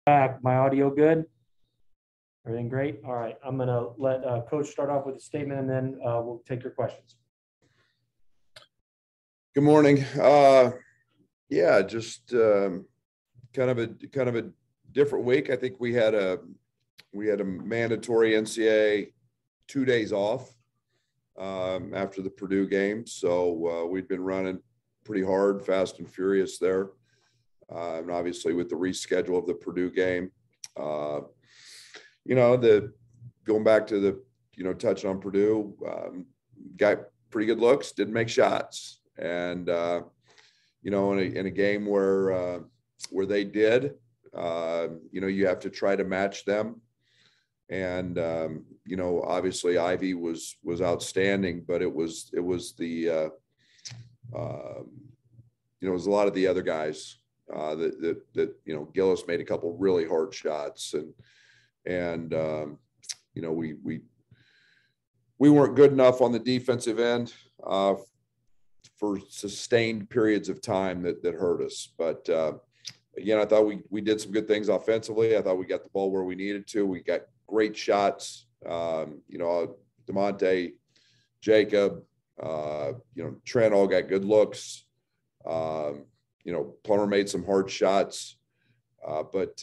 Back. My audio good? Everything great? All right. I'm going to let Coach start off with a statement, and then we'll take your questions. Good morning. Just kind of a different week. I think we had a mandatory NCAA 2 days off after the Purdue game, so we'd been running pretty hard, fast and furious there. And obviously with the reschedule of the Purdue game, going back to the, touching on Purdue, got pretty good looks, didn't make shots. And, in a game where they did, you have to try to match them. And, obviously Ivy was outstanding, but it was a lot of the other guys that Gillis made a couple really hard shots, and we weren't good enough on the defensive end for sustained periods of time that hurt us. But again, I thought we did some good things offensively. I thought we got the ball where we needed to. We got great shots. DeMonte, Jacob, Trent all got good looks. Plummer made some hard shots. But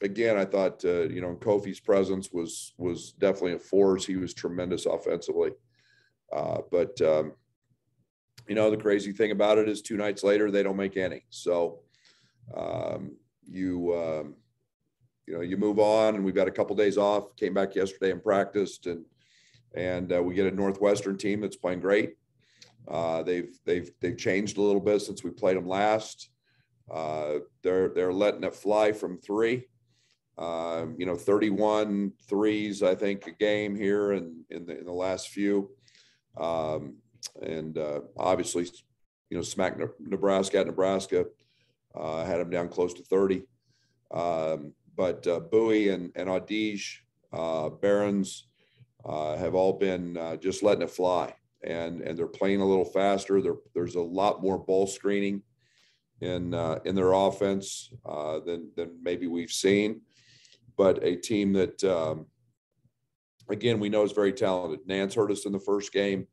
again, I thought, Kofi's presence was definitely a force. He was tremendous offensively. But the crazy thing about it is 2 nights later, they don't make any. So you move on, and we've got a couple days off, came back yesterday and practiced, and we get a Northwestern team that's playing great. They've changed a little bit since we played them last. They're letting it fly from 3, 31 threes, I think, a game here in the last few. Obviously, smacked Nebraska at Nebraska, had them down close to 30. But Bowie and Adige, Barons have all been just letting it fly. And they're playing a little faster. There's a lot more ball screening in their offense than maybe we've seen. But a team that, again, we know is very talented. Nance hurt us in the first game,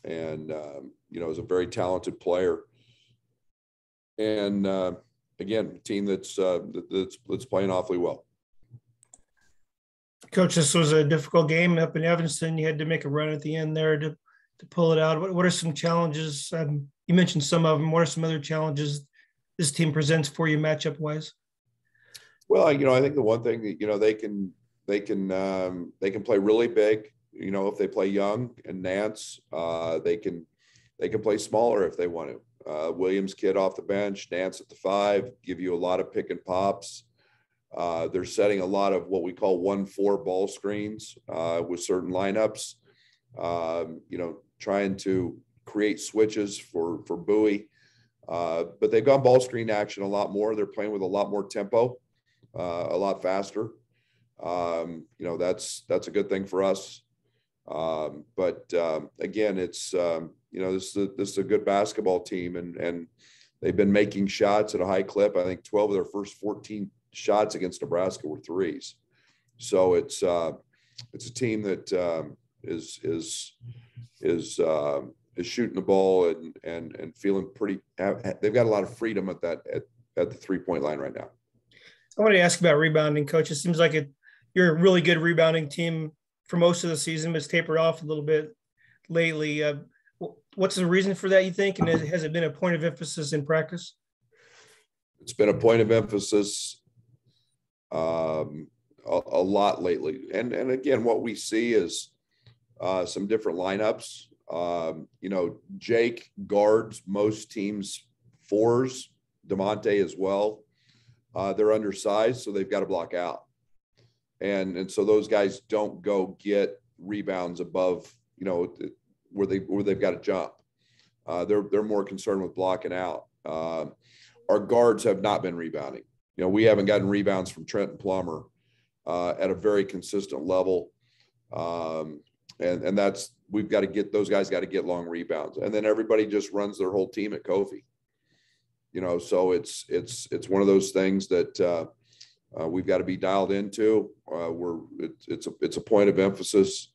is a very talented player. And again, a team that's playing awfully well. Coach, this was a difficult game up in Evanston. You had to make a run at the end there to pull it out. What are some challenges? You mentioned some of them. What are some other challenges this team presents for you matchup wise? Well, I think the one thing that, they can play really big, if they play young, and Nance, they can play smaller if they want to. Williams kid off the bench, Nance at the 5, give you a lot of pick and pops. They're setting a lot of what we call 1-4 ball screens with certain lineups, trying to create switches for Bowie. But they've gone ball screen action a lot more. They're playing with a lot more tempo, a lot faster. That's a good thing for us. But again, it's, this is a good basketball team, and they've been making shots at a high clip. I think 12 of their first 14 shots against Nebraska were threes. So it's a team that is shooting the ball and feeling pretty. They've got a lot of freedom at the 3-point line right now. I wanted to ask about rebounding, Coach. It seems like you're a really good rebounding team for most of the season, but it's tapered off a little bit lately. What's the reason for that, you think? And has it been a point of emphasis in practice? It's been a point of emphasis a lot lately. And again, what we see is some different lineups. Jake guards most teams' 4s, DeMonte as well. They're undersized, so they've got to block out. And so those guys don't go get rebounds above, where they've got to jump. They're more concerned with blocking out. Our guards have not been rebounding. We haven't gotten rebounds from Trent and Plummer at a very consistent level. And that's, we've got to get, those guys got to get long rebounds. And then everybody just runs their whole team at Kofi. So it's one of those things that we've got to be dialed into. It's a point of emphasis,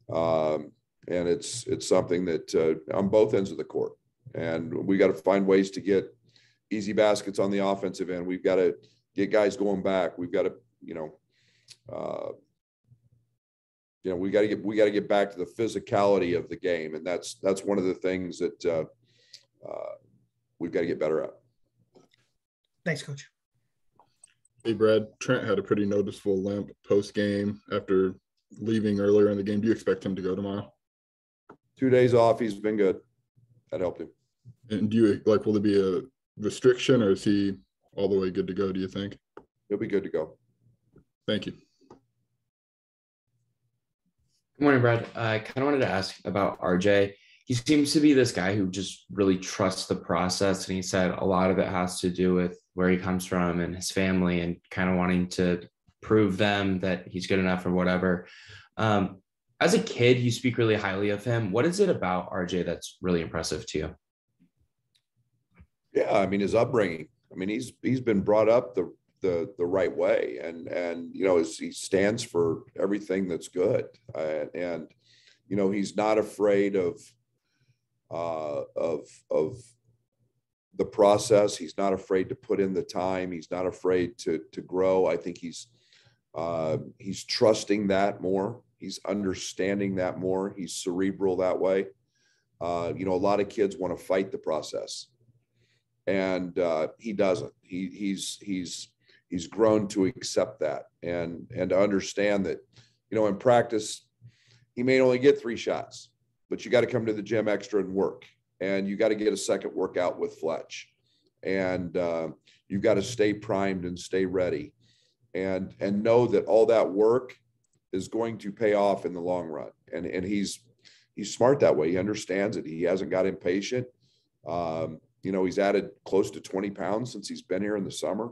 and it's something that on both ends of the court, and we got to find ways to get easy baskets on the offensive end. We've got to get guys going back. We've got to, we got to get back to the physicality of the game, and that's one of the things that we've got to get better at. Thanks, Coach. Hey, Brad, Trent had a pretty noticeable limp post-game after leaving earlier in the game. Do you expect him to go tomorrow? 2 days off. He's been good. That helped him. And will there be a restriction, or is he all the way good to go, do you think? He'll be good to go. Thank you. Good morning, Brad. I kind of wanted to ask about RJ. He seems to be this guy who just really trusts the process. And he said a lot of it has to do with where he comes from and his family and kind of wanting to prove them that he's good enough or whatever. As a kid, you speak really highly of him. What is it about RJ that's really impressive to you? Yeah, I mean, his upbringing. I mean, he's been brought up the right way, and he stands for everything that's good, and he's not afraid of the process. He's not afraid to put in the time. He's not afraid to grow. I think he's trusting that more. He's understanding that more. He's cerebral that way. A lot of kids want to fight the process, and he doesn't. He's grown to accept that and to understand that, in practice, he may only get 3 shots, but you got to come to the gym extra and work, and you got to get a second workout with Fletch, and you've got to stay primed and stay ready, and know that all that work is going to pay off in the long run. And he's smart that way. He understands it. He hasn't got impatient. He's added close to 20 pounds since he's been here in the summer.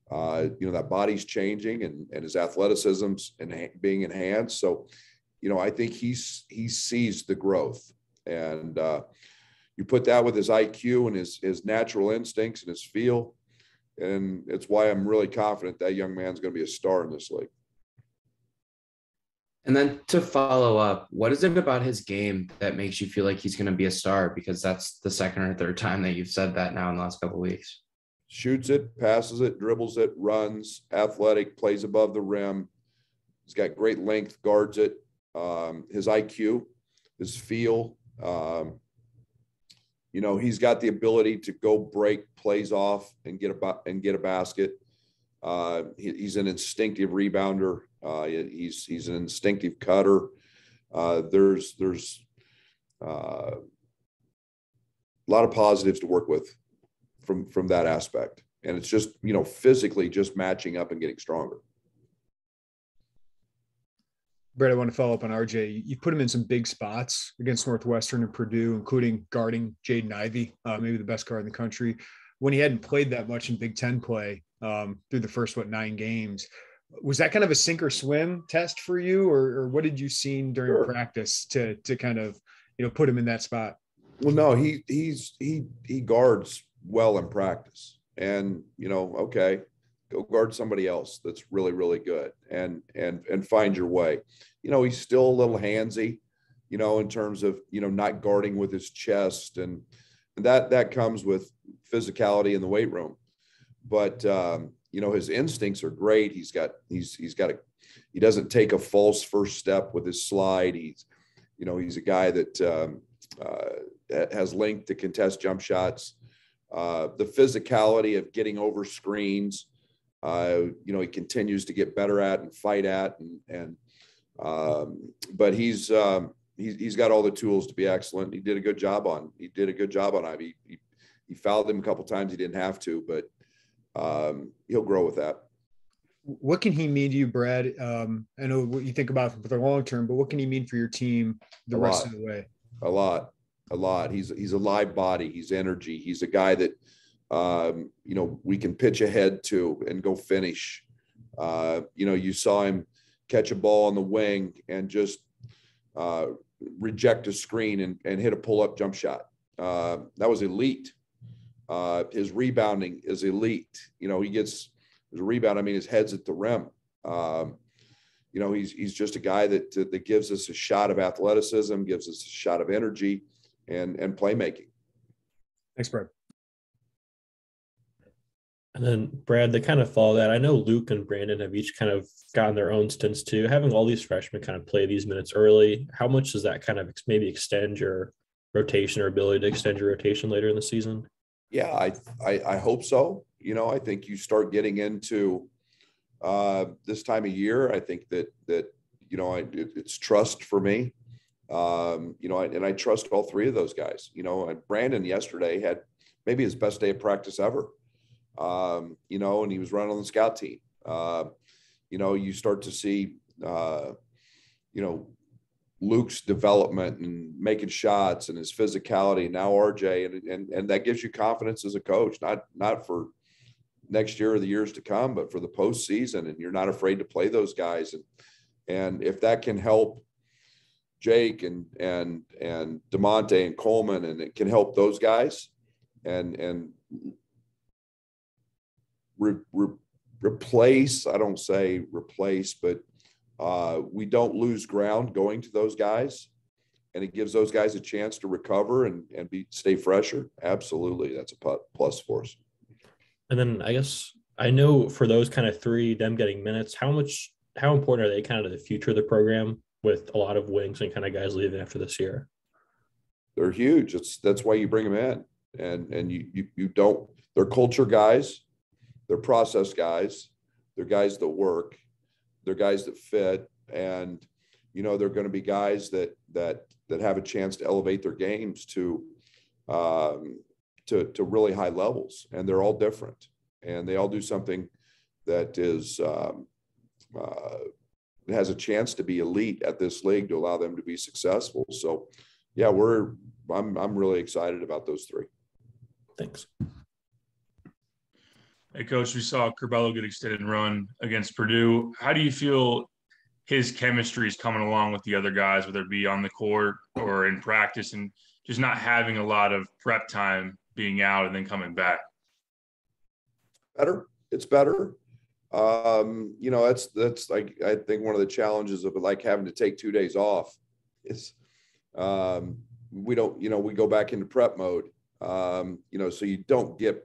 That body's changing and his athleticism's being enhanced. So, I think he sees the growth, and you put that with his IQ and his natural instincts and his feel. And it's why I'm really confident that young man's going to be a star in this league. And then to follow up, what is it about his game that makes you feel like he's going to be a star? Because that's the second or third time that you've said that now in the last couple of weeks. Shoots it, passes it, dribbles it, runs, athletic, plays above the rim. He's got great length, guards it. His IQ, his feel, he's got the ability to go break plays off and get a basket. He's an instinctive rebounder. He's an instinctive cutter. There's a lot of positives to work with from that aspect. And it's just, physically just matching up and getting stronger. Brad, I want to follow up on RJ. You put him in some big spots against Northwestern and Purdue, including guarding Jaden Ivy, maybe the best guard in the country, when he hadn't played that much in Big Ten play through the first, 9 games. Was that kind of a sink or swim test for you, or what did you see during practice to kind of, put him in that spot? Well, no, he guards well in practice, and, okay, go guard somebody else that's really, really good and find your way. He's still a little handsy, in terms of, not guarding with his chest, and that comes with physicality in the weight room. But, his instincts are great. He doesn't take a false first step with his slide. He's a guy that has length to contest jump shots. The physicality of getting over screens, he continues to get better at and fight at, but he's got all the tools to be excellent. He did a good job on Ivy. He fouled him a couple times. He didn't have to, but he'll grow with that. What can he mean to you, Brad? I know what you think about for the long term, but what can he mean for your team the rest of the way? A lot. He's a live body. He's energy. He's a guy that, we can pitch ahead to and go finish. You saw him catch a ball on the wing and just reject a screen and hit a pull-up jump shot. That was elite. His rebounding is elite. He gets his rebound. I mean, his head's at the rim. He's just a guy that gives us a shot of athleticism, gives us a shot of energy and playmaking. Thanks, Brad. And then Brad, they kind of follow that. I know Luke and Brandon have each kind of gotten their own stints too. Having all these freshmen kind of play these minutes early, how much does that kind of maybe extend your rotation or ability to extend your rotation later in the season? Yeah, I hope so. I think you start getting into this time of year. I think that it's trust for me. And I trust all three of those guys. Brandon yesterday had maybe his best day of practice ever. And he was running on the scout team. You start to see, Luke's development and making shots and his physicality. Now RJ, and that gives you confidence as a coach, not for next year or the years to come, but for the postseason. And you're not afraid to play those guys. And if that can help Jake and DeMonte and Coleman, and it can help those guys and replace, I don't say replace, but we don't lose ground going to those guys, and it gives those guys a chance to recover and stay fresher. Absolutely. That's a plus for us. And then I guess I know for those kind of three, them getting minutes, how important are they kind of to the future of the program with a lot of wings and kind of guys leaving after this year? They're huge. That's why you bring them in, and you don't, they're culture guys. They're process guys. They're guys that work. They're guys that fit. And, they're going to be guys that have a chance to elevate their games to really high levels. And they're all different. And they all do something that is has a chance to be elite at this league to allow them to be successful. So, yeah, I'm really excited about those three. Thanks. Hey, Coach, we saw Curbelo get extended run against Purdue. How do you feel his chemistry is coming along with the other guys, whether it be on the court or in practice, and just not having a lot of prep time, being out and then coming back? Better. It's better. That's like, I think one of the challenges of like having to take 2 days off is we don't, we go back into prep mode. So you don't get,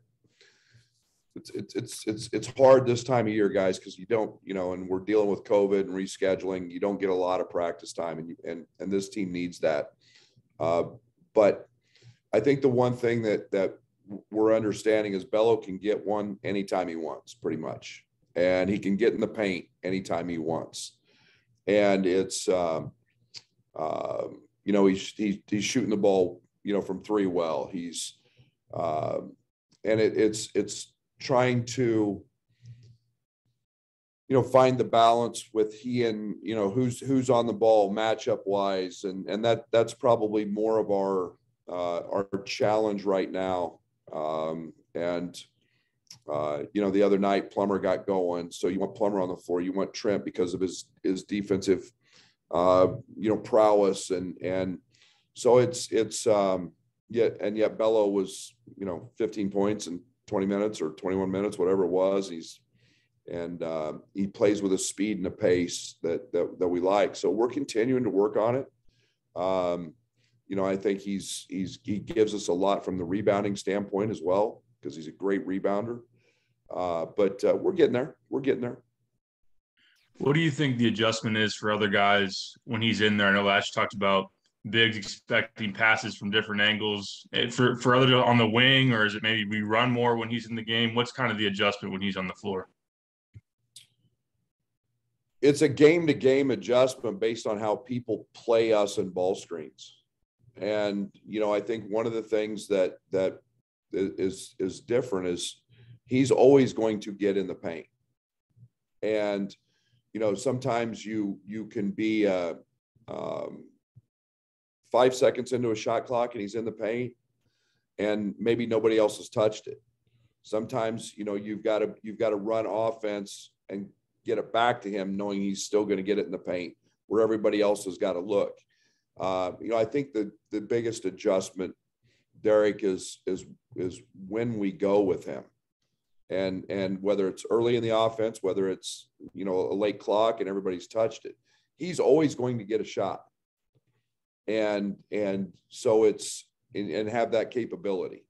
it's hard this time of year, guys, because you don't, and we're dealing with COVID and rescheduling. You don't get a lot of practice time, and this team needs that. But I think the one thing that we're understanding is Bello can get one anytime he wants, pretty much, and he can get in the paint anytime he wants. And it's he's shooting the ball, from three well. He's and it's trying to, find the balance with he and, who's on the ball matchup wise. And that's probably more of our challenge right now. The other night Plummer got going. So you want Plummer on the floor, you want Trent because of his defensive, prowess. And so yet Bello was, 15 points and 20 minutes or 21 minutes, whatever it was. He plays with a speed and a pace that we like. So we're continuing to work on it. I think he gives us a lot from the rebounding standpoint as well, because he's a great rebounder. But we're getting there. We're getting there. What do you think the adjustment is for other guys when he's in there? I know Lash talked about bigs expecting passes from different angles. For others on the wing, or is it maybe we run more when he's in the game? What's kind of the adjustment when he's on the floor? It's a game-to-game adjustment based on how people play us in ball screens. And, I think one of the things that is different is he's always going to get in the paint. And, sometimes you can be 5 seconds into a shot clock and he's in the paint and maybe nobody else has touched it. Sometimes, you've got to run offense and get it back to him, knowing he's still going to get it in the paint where everybody else has got to look. I think the biggest adjustment Derek, is when we go with him. And whether it's early in the offense, whether it's, you know, a late clock and everybody's touched it, he's always going to get a shot. And so it's, and have that capability.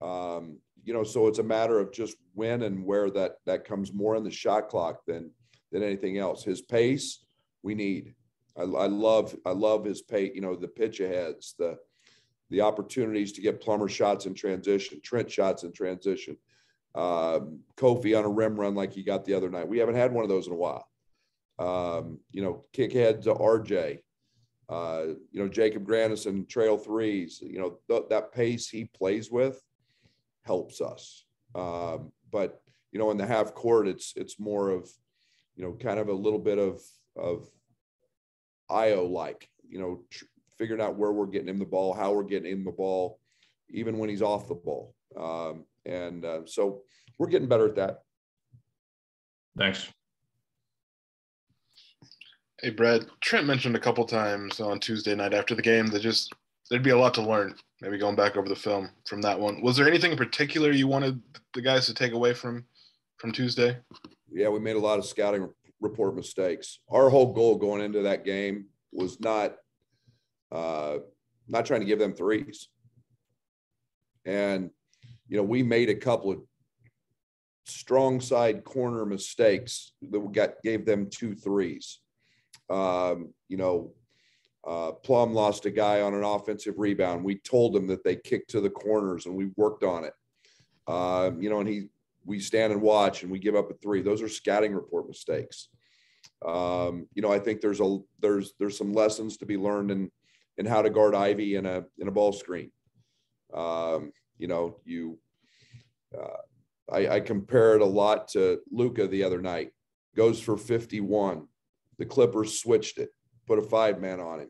You know, so it's a matter of just when and where that comes more in the shot clock than anything else. His pace, we need. I love his pace, you know, the pitch aheads, the opportunities to get Plummer shots in transition, Trent shots in transition, Kofi on a rim run like he got the other night. We haven't had one of those in a while. You know, kick head to RJ, you know, Jacob Grandison, trail threes, you know, that pace he plays with helps us. But, you know, in the half court, it's more of, you know, kind of a little bit of IO like, you know, figuring out where we're getting him the ball, how we're getting him the ball, even when he's off the ball. So we're getting better at that. Thanks. Hey, Brad, Trent mentioned a couple times on Tuesday night after the game that there'd be a lot to learn, maybe going back over the film from that one. Was there anything in particular you wanted the guys to take away from Tuesday? Yeah, we made a lot of scouting report mistakes. Our whole goal going into that game was not trying to give them threes. And, you know, we made a couple of strong side corner mistakes that gave them 2 threes. You know, Plum lost a guy on an offensive rebound. We told him that they kicked to the corners and we worked on it. You know, and we stand and watch and we give up a 3. Those are scouting report mistakes. You know, I think there's some lessons to be learned in how to guard Ivy in a ball screen. You know, I compare it a lot to Luka the other night. Goes for 51. The Clippers switched it, put a 5-man on him.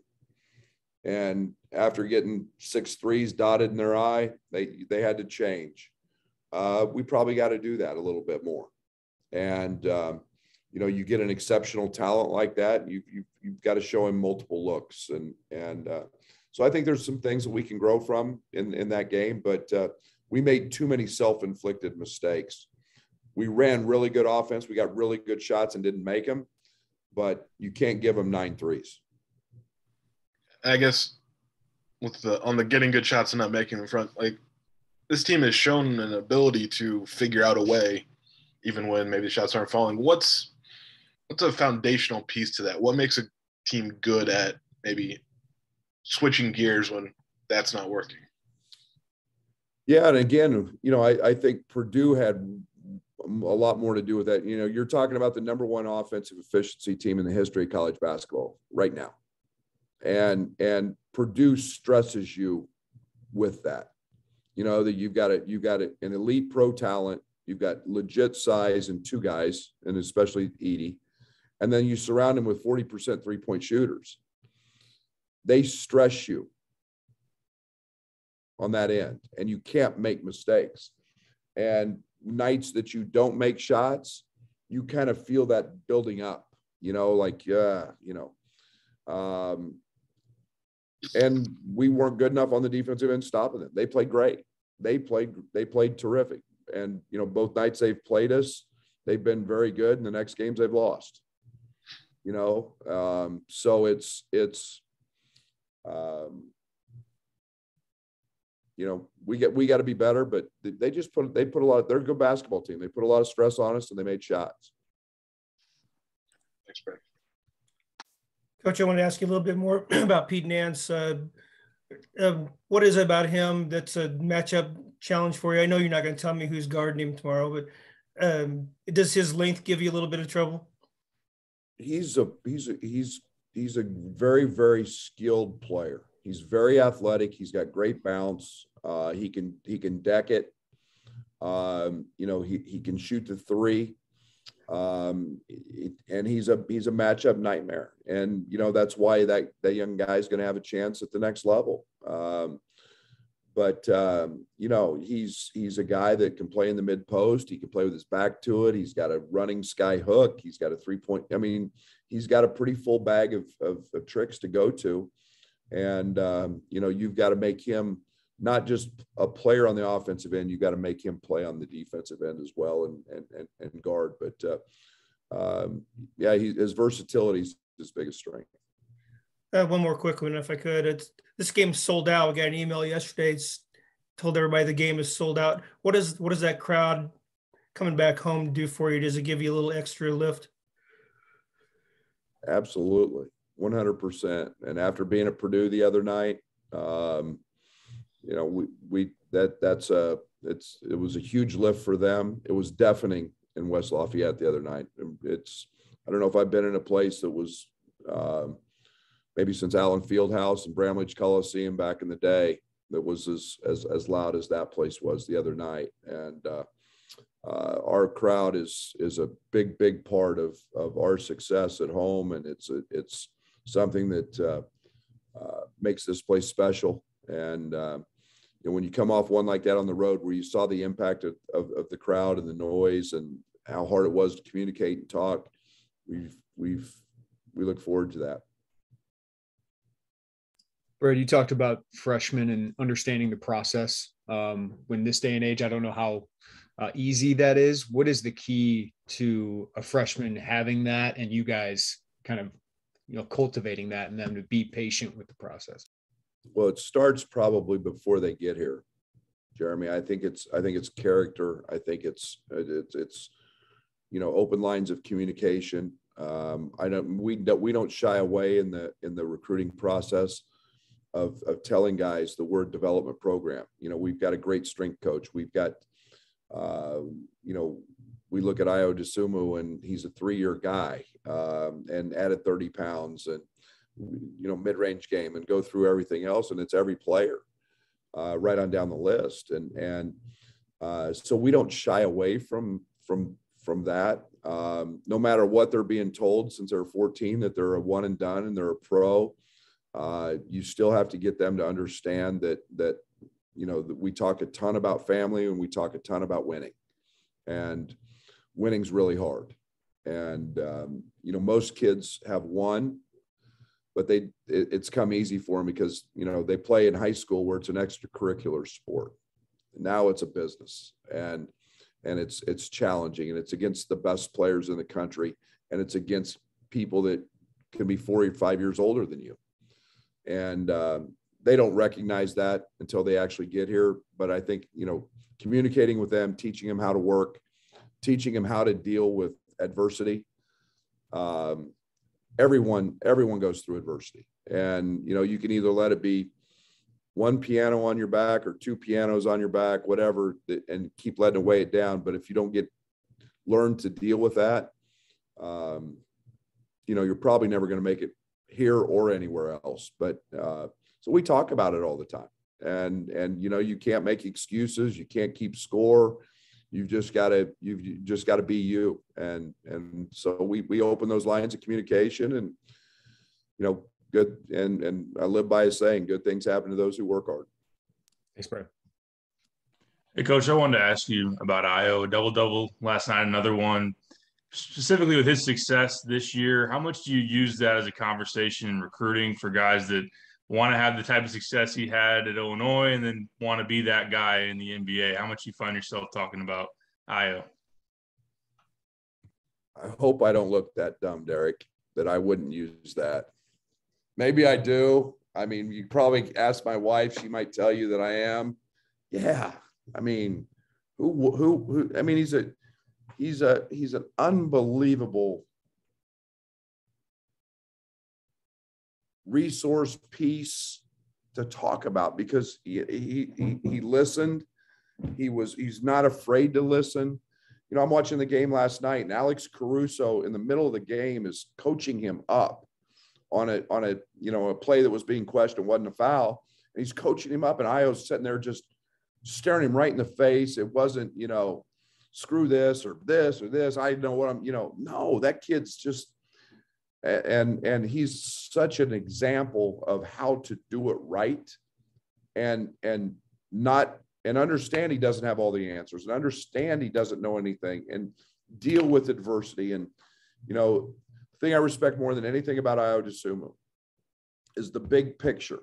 And after getting 6 threes dotted in their eye, they had to change. We probably got to do that a little bit more. And, you know, you get an exceptional talent like that, you've got to show him multiple looks. And so I think there's some things that we can grow from in that game, but we made too many self-inflicted mistakes. We ran really good offense. We got really good shots and didn't make them, but you can't give them 9 threes. I guess on the getting good shots and not making them front, like this team has shown an ability to figure out a way, even when maybe the shots aren't falling. What's a foundational piece to that? What makes a team good at maybe switching gears when that's not working? Yeah. And again, you know, I think Purdue had a lot more to do with that. You know, you're talking about the number 1 offensive efficiency team in the history of college basketball right now. And Purdue stresses you with that, you know, that you've got an elite pro talent, you've got legit size and 2 guys, and especially Edie. And then you surround them with 40% 3-point shooters. They stress you on that end, and you can't make mistakes. And nights that you don't make shots, you kind of feel that building up, you know, like, you know, and we weren't good enough on the defensive end stopping them. They played great. They played terrific. And, you know, both nights they've played us, they've been very good. And the next games they've lost, you know? So it's you know, we got to be better, but they put a lot, they're a good basketball team. They put a lot of stress on us and they made shots. Thanks, Brad. Coach, I want to ask you a little bit more about Pete Nance. What is it about him that's a matchup challenge for you? I know you're not going to tell me who's guarding him tomorrow, but does his length give you a little bit of trouble? He's a very, very skilled player. He's very athletic. He's got great bounce. He can deck it. You know, he can shoot the 3. And he's a matchup nightmare. And, you know, that's why that young guy is going to have a chance at the next level. But you know, he's a guy that can play in the mid post. He can play with his back to it. He's got a running sky hook. He's got a 3-point. I mean, he's got a pretty full bag of tricks to go to. And, you know, you've got to make him not just a player on the offensive end. You got to make him play on the defensive end as well and guard. But yeah, his versatility is his biggest strength. One more quick one, if I could. This game's sold out. We got an email yesterday. It's told everybody the game is sold out. What does that crowd coming back home do for you? Does it give you a little extra lift? Absolutely, 100%. And after being at Purdue the other night, you know, it was a huge lift for them. It was deafening in West Lafayette the other night. I don't know if I've been in a place that was maybe since Allen Fieldhouse and Bramlage Coliseum back in the day that was as loud as that place was the other night. And our crowd is a big part of our success at home, and it's something that makes this place special. And you know, when you come off one like that on the road, where you saw the impact of the crowd and the noise and how hard it was to communicate and talk, we look forward to that. Brad, you talked about freshmen and understanding the process. When this day and age, I don't know how easy that is. What is the key to a freshman having that, and you guys kind of, you know, cultivating that and them to be patient with the process? Well, it starts probably before they get here, Jeremy. I think it's character. I think it's you know, open lines of communication. We don't shy away in the recruiting process of telling guys the word development program. You know, we've got a great strength coach. We've got you know, we look at Io DeSumo, and he's a 3-year guy, and added 30 pounds and, you know, mid-range game, and go through everything else. And it's every player right on down the list. And so we don't shy away from that. No matter what they're being told since they're 14, that they're a one and done and they're a pro, you still have to get them to understand that, you know, that we talk a ton about family and we talk a ton about winning, and winning's really hard. And, you know, most kids have won, but it's come easy for them because, you know, they play in high school where it's an extracurricular sport. Now it's a business, and it's challenging, and it's against the best players in the country, and it's against people that can be 4 or 5 years older than you. And they don't recognize that until they actually get here. But I think, you know, communicating with them, teaching them how to work, teaching them how to deal with adversity. Everyone goes through adversity, and, you know, you can either let it be one piano on your back or 2 pianos on your back, whatever, and keep letting it weigh it down. But if you don't learn to deal with that, you know, you're probably never going to make it here or anywhere else. But so we talk about it all the time, and you know, you can't make excuses. You can't keep score. You've just got to be you. And so we open those lines of communication, and, you know, good. And I live by a saying, good things happen to those who work hard. Thanks, Brad. Hey, Coach, I wanted to ask you about Io. Double-double last night, another one. Specifically with his success this year, how much do you use that as a conversation in recruiting for guys that want to have the type of success he had at Illinois and then want to be that guy in the NBA? How much you find yourself talking about Io? I hope I don't look that dumb, Derek, that I wouldn't use that. Maybe I do. I mean, you probably ask my wife, she might tell you that I am. Yeah. I mean, who I mean, he's an unbelievable resource piece to talk about, because he listened. He's not afraid to listen. You know, I'm watching the game last night, and Alex Caruso in the middle of the game is coaching him up on a you know, a play that was being questioned, wasn't a foul, and he's coaching him up, and Io's sitting there just staring him right in the face. It wasn't, you know, screw this or this or this. I know what I'm, you know, no, that kid's just, and he's such an example of how to do it right, and understand he doesn't have all the answers, and understand he doesn't know anything, and deal with adversity. And, you know, the thing I respect more than anything about Io DeSumo is the big picture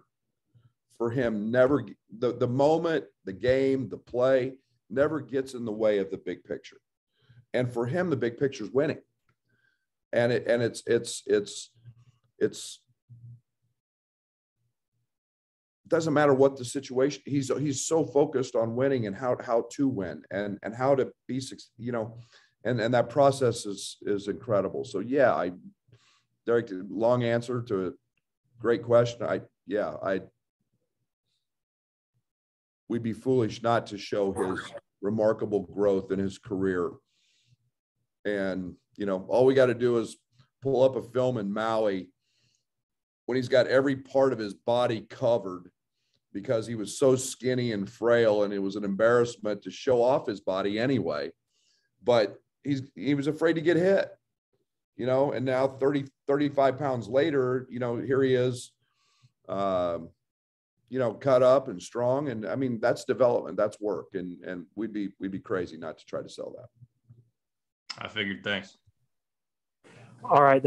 for him never, the moment, the game, the play never gets in the way of the big picture. And for him, the big picture is winning. And it's doesn't matter what the situation, he's so focused on winning and how to win and how to be, you know, and that process is incredible. So yeah, Derek, long answer to a great question. We'd be foolish not to show his remarkable growth in his career. And, you know, all we got to do is pull up a film in Maui when he's got every part of his body covered because he was so skinny and frail, and it was an embarrassment to show off his body anyway. But he was afraid to get hit, you know, and now 35 pounds later, you know, here he is, you know, cut up and strong. And I mean, that's development, that's work. And we'd be crazy not to try to sell that. I figured. Thanks. All right.